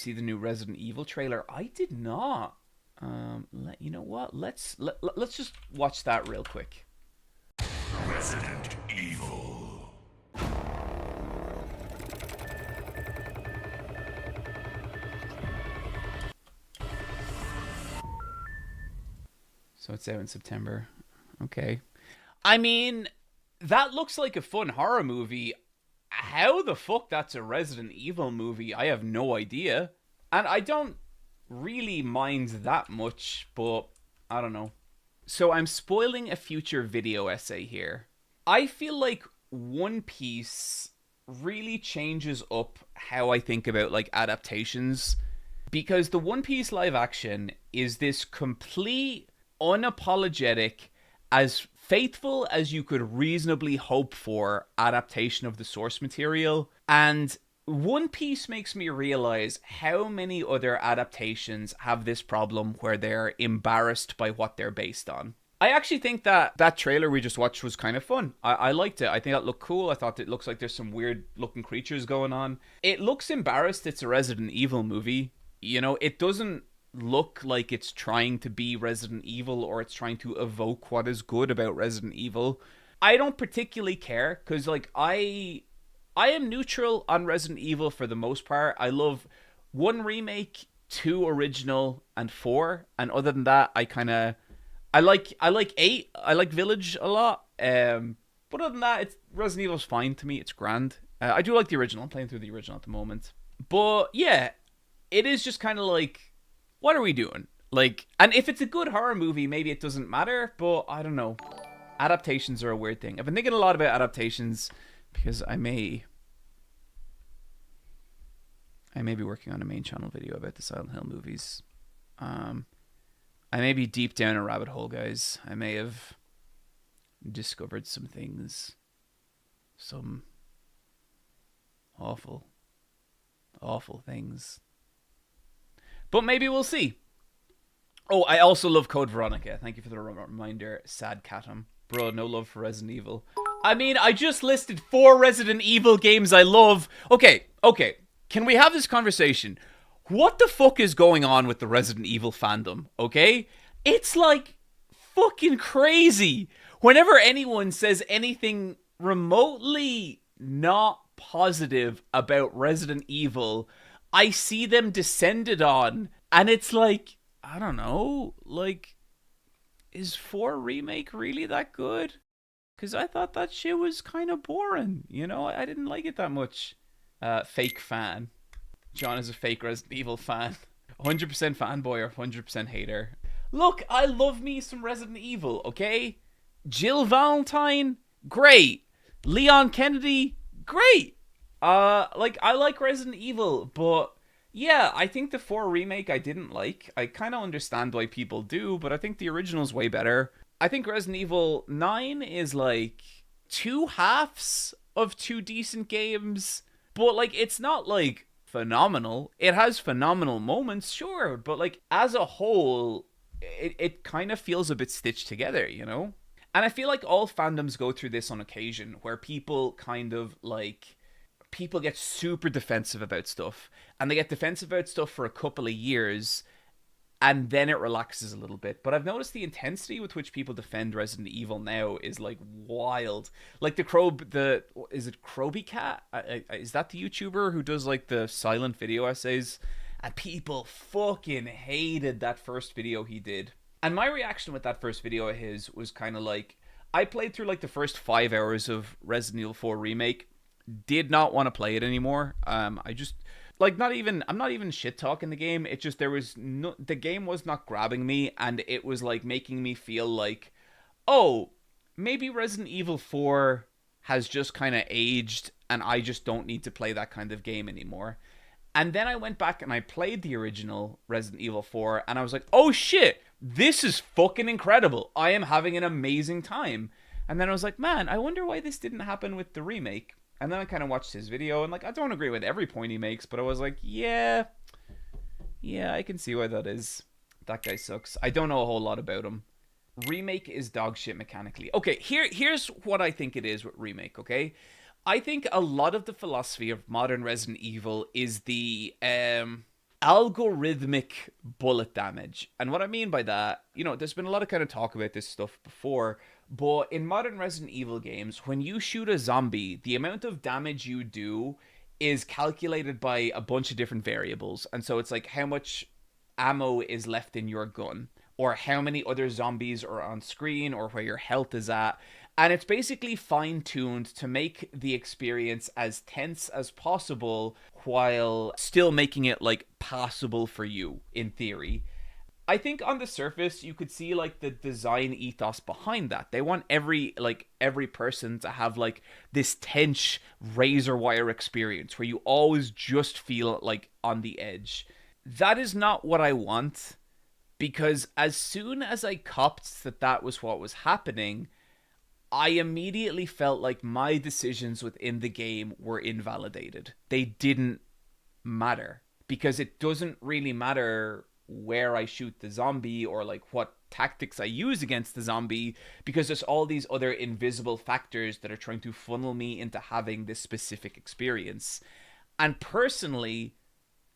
see the new Resident Evil trailer? I did not. You know what? Let's just watch that real quick. Resident Evil. So it's out in September. Okay. I mean, that looks like a fun horror movie. How the fuck that's a Resident Evil movie, I have no idea. And I don't really mind that much, but I don't know. So I'm spoiling a future video essay here. I feel like One Piece really changes up how I think about like adaptations, because the One Piece live action is this complete, unapologetic, as faithful as you could reasonably hope for adaptation of the source material. And One Piece makes me realize how many other adaptations have this problem where they're embarrassed by what they're based on. I actually think that trailer we just watched was kind of fun. I liked it. I think that looked cool. I thought it looks like there's some weird looking creatures going on. It looks embarrassed it's a Resident Evil movie. You know, it doesn't look like it's trying to be Resident Evil or it's trying to evoke what is good about Resident Evil. I don't particularly care because like I am neutral on Resident Evil for the most part. I love 1 remake, 2 original, and 4. And other than that, I like 8. I like Village a lot. But other than that, it's Resident Evil's fine to me. It's grand. I do like the original. I'm playing through the original at the moment. But yeah, it is just kind of like, what are we doing? Like, and if it's a good horror movie, maybe it doesn't matter. But I don't know. Adaptations are a weird thing. I've been thinking a lot about adaptations because I may be working on a main channel video about the Silent Hill movies. I may be deep down a rabbit hole, guys. I may have discovered some things. Some awful, awful things. But maybe we'll see. Oh, I also love Code Veronica. Thank you for the reminder, Sad Catum. Bro, no love for Resident Evil. I mean, I just listed 4 Resident Evil games I love. Okay. Can we have this conversation? What the fuck is going on with the Resident Evil fandom, okay? It's like fucking crazy. Whenever anyone says anything remotely not positive about Resident Evil, I see them descended on. And it's like, I don't know, like, is 4 Remake really that good? Because I thought that shit was kind of boring, you know? I didn't like it that much. Fake fan. John is a fake Resident Evil fan. 100% fanboy or 100% hater. Look, I love me some Resident Evil, okay? Jill Valentine, great. Leon Kennedy, great. Like, I like Resident Evil, but yeah, I think the 4 remake I didn't like. I kind of understand why people do, but I think the original's way better. I think Resident Evil 9 is like 2 halves of 2 decent games, but like, it's not like phenomenal. It has phenomenal moments, sure, but like as a whole, it kind of feels a bit stitched together, you know? And I feel like all fandoms go through this on occasion, where people kind of like, people get super defensive about stuff, and they get defensive about stuff for a couple of years, and then it relaxes a little bit. But I've noticed the intensity with which people defend Resident Evil now is like wild. Like is it Kroby Cat? Is that the YouTuber who does like the silent video essays? And people fucking hated that first video he did. And my reaction with that first video of his was kind of like, I played through like the first 5 hours of Resident Evil 4 Remake, did not want to play it anymore. I just, like, I'm not even shit talking the game. It just, the game was not grabbing me, and it was like making me feel like, oh, maybe Resident Evil 4 has just kind of aged, and I just don't need to play that kind of game anymore. And then I went back and I played the original Resident Evil 4, and I was like, oh shit, this is fucking incredible. I am having an amazing time. And then I was like, man, I wonder why this didn't happen with the remake. And then I kind of watched his video, and like, I don't agree with every point he makes, but I was like, yeah, I can see why that is. That guy sucks. I don't know a whole lot about him. Remake is dog shit mechanically. Okay, here's what I think it is with Remake, okay? I think a lot of the philosophy of modern Resident Evil is the algorithmic bullet damage. And what I mean by that, there's been a lot of kind of talk about this stuff before, but in modern Resident Evil games, when you shoot a zombie, the amount of damage you do is calculated by a bunch of different variables. And so it's like how much ammo is left in your gun, or how many other zombies are on screen, or where your health is at. And it's basically fine-tuned to make the experience as tense as possible while still making it, like, passable for you, in theory. I think on the surface, you could see, like, the design ethos behind that. They want every person to have, like, this tense razor wire experience where you always just feel, like, on the edge. That is not what I want, because as soon as I copped that was what was happening, I immediately felt like my decisions within the game were invalidated. They didn't matter, because it doesn't really matter where I shoot the zombie or like what tactics I use against the zombie, because there's all these other invisible factors that are trying to funnel me into having this specific experience. And personally,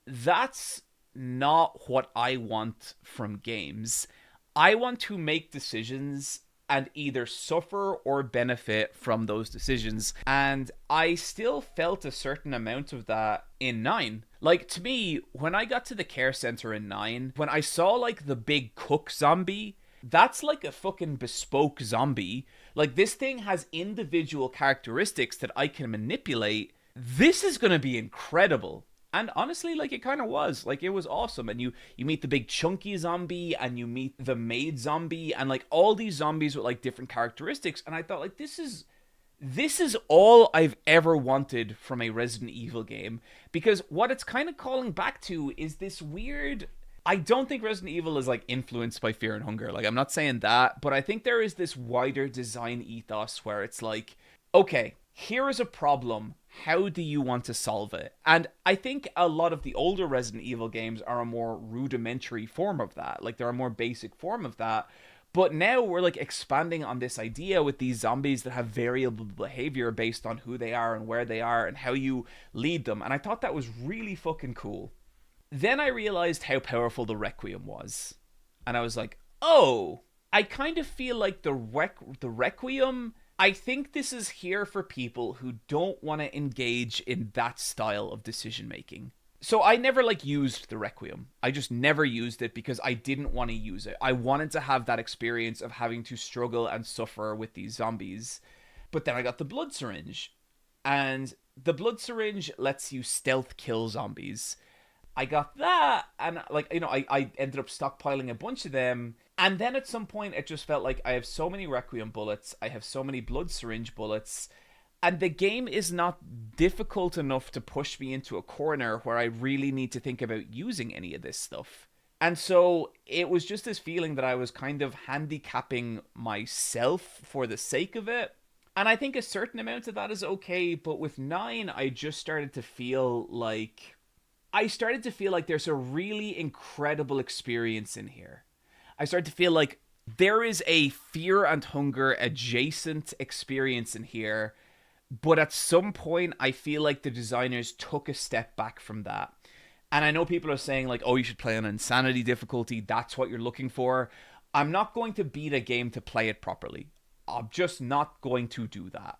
that's not what I want from games. I want to make decisions and either suffer or benefit from those decisions. And I still felt a certain amount of that in 9. Like, to me, when I got to the care center in 9, when I saw, like, the big cook zombie, that's like a fucking bespoke zombie. Like, this thing has individual characteristics that I can manipulate. This is gonna be incredible. And honestly, like, it kind of was. Like, it was awesome. And you meet the big chunky zombie, and you meet the maid zombie, and, like, all these zombies with, like, different characteristics. And I thought, like, this is all I've ever wanted from a Resident Evil game. Because what it's kind of calling back to is this weird... I don't think Resident Evil is, like, influenced by Fear and Hunger. Like, I'm not saying that. But I think there is this wider design ethos where it's like, okay, here is a problem. How do you want to solve it? And I think a lot of the older Resident Evil games are a more rudimentary form of that. Like, they're a more basic form of that. But now we're, like, expanding on this idea with these zombies that have variable behavior based on who they are and where they are and how you lead them. And I thought that was really fucking cool. Then I realized how powerful the Requiem was. And I was like, oh, I kind of feel like the Requiem... I think this is here for people who don't want to engage in that style of decision making. So I never, like, used the Requiem. I just never used it because I didn't want to use it. I wanted to have that experience of having to struggle and suffer with these zombies. But then I got the blood syringe. And the blood syringe lets you stealth kill zombies. I got that, and, like, I ended up stockpiling a bunch of them. And then at some point, it just felt like I have so many Requiem bullets, I have so many blood syringe bullets, and the game is not difficult enough to push me into a corner where I really need to think about using any of this stuff. And so it was just this feeling that I was kind of handicapping myself for the sake of it. And I think a certain amount of that is okay, but with 9, I just started to feel like... there's a really incredible experience in here. I started to feel like there is a Fear and Hunger adjacent experience in here, but at some point I feel like the designers took a step back from that. And I know people are saying, like, oh, you should play on insanity difficulty, that's what you're looking for. I'm not going to beat a game to play it properly. I'm just not going to do that.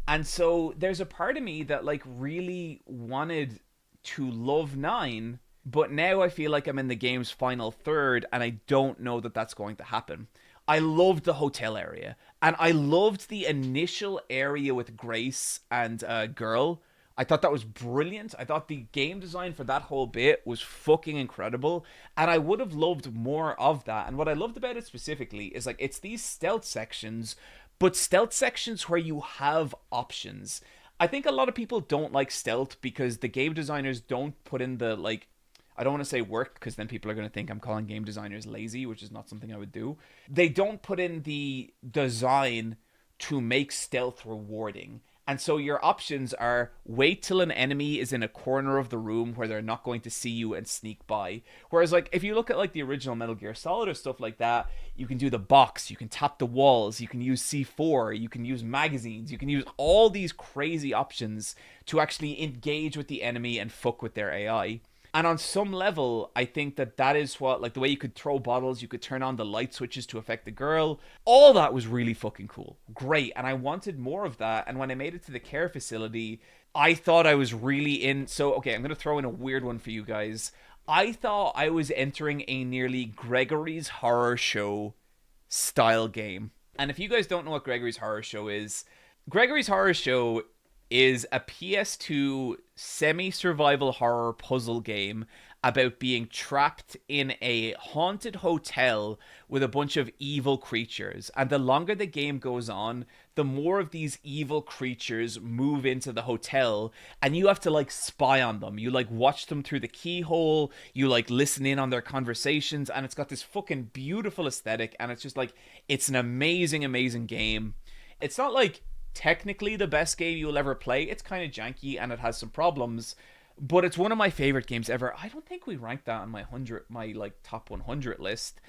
And so there's a part of me that, like, really wanted to love 9, but now I feel like I'm in the game's final third, and I don't know that that's going to happen. I loved the hotel area, and I loved the initial area with Grace and Girl. I thought that was brilliant. I thought the game design for that whole bit was fucking incredible, and I would have loved more of that. And what I loved about it specifically is, like, it's these stealth sections, but stealth sections where you have options. I think a lot of people don't like stealth because the game designers don't put in the, like, I don't want to say work because then people are going to think I'm calling game designers lazy, which is not something I would do. They don't put in the design to make stealth rewarding. And so your options are wait till an enemy is in a corner of the room where they're not going to see you and sneak by. Whereas, like, if you look at, like, the original Metal Gear Solid or stuff like that, you can do the box, you can tap the walls, you can use C4, you can use magazines, you can use all these crazy options to actually engage with the enemy and fuck with their AI. And on some level, I think that that is what, like, the way you could throw bottles, you could turn on the light switches to affect the girl. All that was really fucking cool. Great. And I wanted more of that. And when I made it to the care facility, I thought I was really in. So, okay, I'm going to throw in a weird one for you guys. I thought I was entering a nearly Gregory's Horror Show style game. And if you guys don't know what Gregory's Horror Show is, Gregory's Horror Show is a PS2 semi-survival horror puzzle game about being trapped in a haunted hotel with a bunch of evil creatures. And the longer the game goes on, the more of these evil creatures move into the hotel, and you have to like spy on them. You like watch them through the keyhole, you like listen in on their conversations, and it's got this fucking beautiful aesthetic, and it's just like, it's an amazing, amazing game. It's not like technically the best game you'll ever play. It's kind of janky and it has some problems, but it's one of my favorite games ever. I don't think we ranked that on my like top 100 list.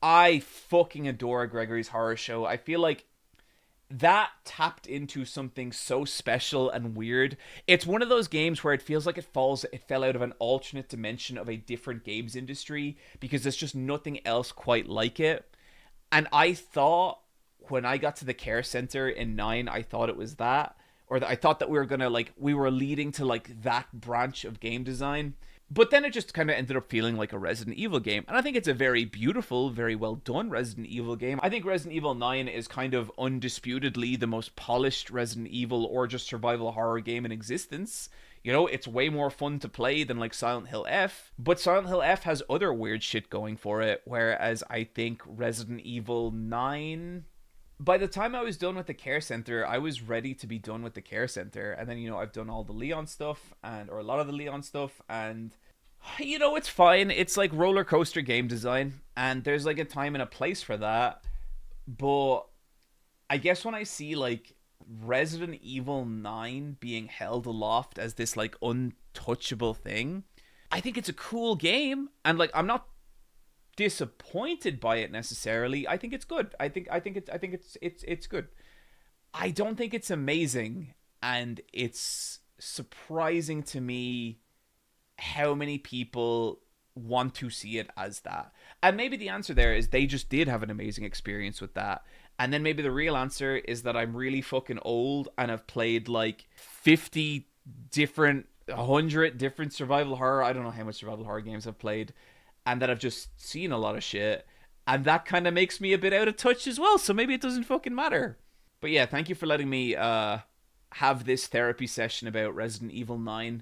I fucking adore Gregory's Horror Show. I feel like that tapped into something so special and weird. It's one of those games where it feels like it fell out of an alternate dimension of a different games industry, because there's just nothing else quite like it. And I thought, when I got to the care center in 9, I thought it was that. Or I thought that we were gonna, like, we were leading to, like, that branch of game design. But then it just kind of ended up feeling like a Resident Evil game. And I think it's a very beautiful, very well done Resident Evil game. I think Resident Evil 9 is kind of undisputedly the most polished Resident Evil or just survival horror game in existence. You know, it's way more fun to play than like Silent Hill F. But Silent Hill F has other weird shit going for it. Whereas I think Resident Evil 9... By the time I was done with the care center, I was ready to be done with the care center. And then, you know, I've done all the Leon stuff, or a lot of the Leon stuff, and, you know, it's fine. It's like roller coaster game design, and there's like a time and a place for that. But I guess when I see like Resident Evil 9 being held aloft as this like untouchable thing, I think it's a cool game, and like, I'm not disappointed by it necessarily. I think it's good. I think it's good. I don't think it's amazing, and it's surprising to me how many people want to see it as that. And maybe the answer there is they just did have an amazing experience with that. And then maybe the real answer is that I'm really fucking old and I've played like 50 different, 100 different survival horror. I don't know how much survival horror games I've played, and that I've just seen a lot of shit, and that kind of makes me a bit out of touch as well, so maybe it doesn't fucking matter. But yeah, thank you for letting me have this therapy session about Resident Evil 9.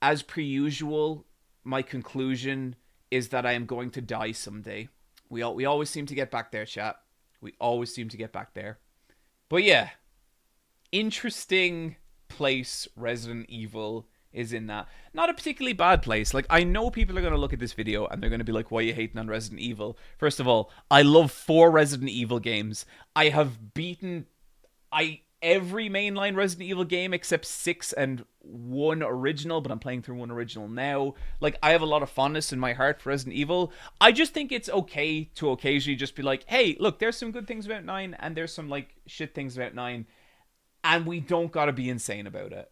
As per usual, my conclusion is that I am going to die someday. We always seem to get back there, chat. We always seem to get back there. But yeah, interesting place Resident Evil is in that. Not a particularly bad place. Like, I know people are going to look at this video and they're going to be like, why are you hating on Resident Evil? First of all, I love 4 Resident Evil games. I have beaten every mainline Resident Evil game except 6 and 1 original, but I'm playing through 1 original now. Like, I have a lot of fondness in my heart for Resident Evil. I just think it's okay to occasionally just be like, hey, look, there's some good things about 9 and there's some like shit things about 9, and we don't gotta be insane about it.